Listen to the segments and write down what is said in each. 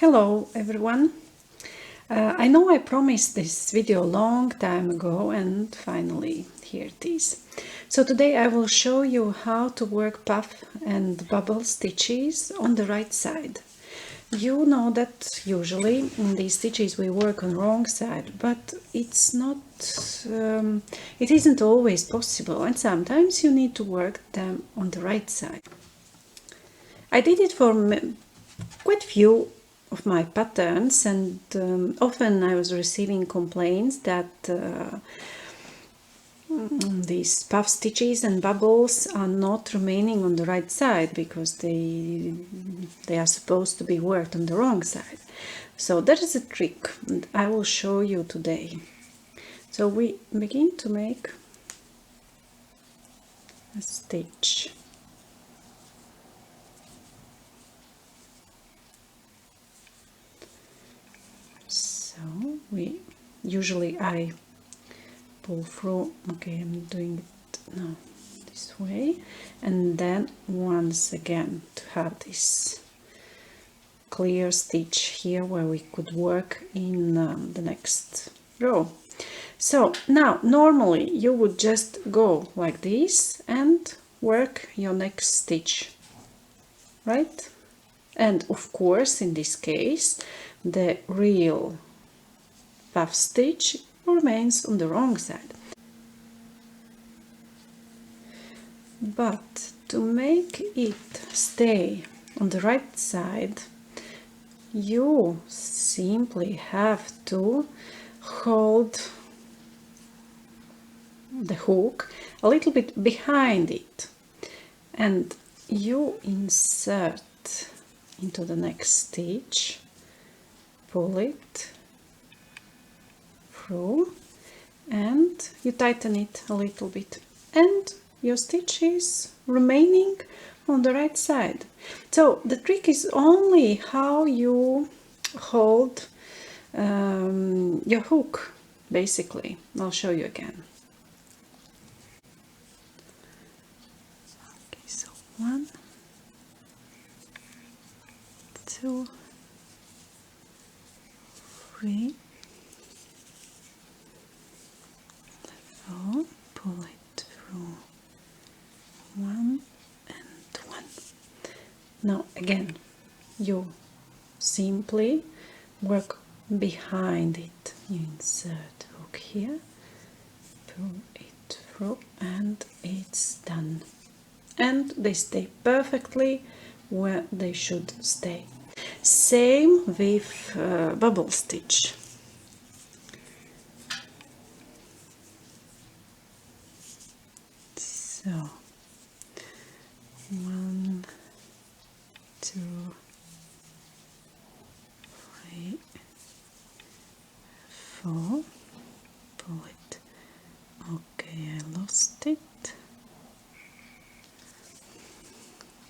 Hello everyone. I know I promised this video a long time ago and finally here it is. So today I will show you how to work puff and bubble stitches on the right side. You know that usually in these stitches we work on the wrong side, but it isn't always possible, and sometimes you need to work them on the right side. I did it for quite few of my patterns, and often I was receiving complaints that these puff stitches and bubbles are not remaining on the right side because they are supposed to be worked on the wrong side. So that is a trick and I will show you today. So we begin to make a stitch. So I pull through. Okay, I'm doing it now this way, and then once again to have this clear stitch here where we could work in the next row. So now normally you would just go like this and work your next stitch, right? And of course in this case the real puff stitch remains on the wrong side. But to make it stay on the right side, you simply have to hold the hook a little bit behind it, and you insert into the next stitch, pull it through, and you tighten it a little bit, and your stitch is remaining on the right side. So the trick is only how you hold your hook, basically. I'll show you again. Okay, so 1, 2, 3, 4, pull it through, 1 and 1. Now again you simply work behind it. You insert hook here, pull it through, and it's done. And they stay perfectly where they should stay. Same with bubble stitch. So 1, 2, 3, 4, pull it. Okay, I lost it.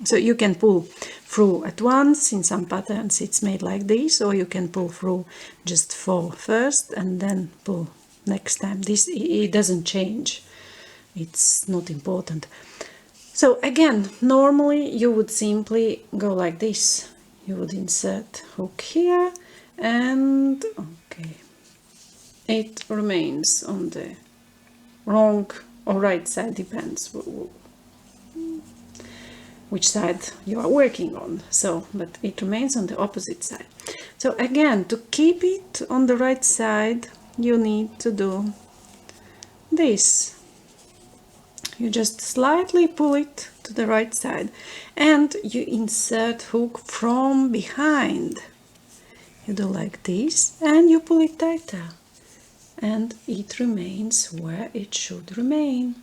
So you can pull through at once. In some patterns it's made like this, or you can pull through just 4 first and then pull next time. This, it doesn't change, it's not important. So again, normally you would simply go like this. You would insert hook here, and okay, it remains on the wrong or right side, depends which side you are working on. So, but it remains on the opposite side. So again, to keep it on the right side, you need to do this. You just slightly pull it to the right side, and you insert hook from behind. You do like this, and you pull it tighter, and it remains where it should remain.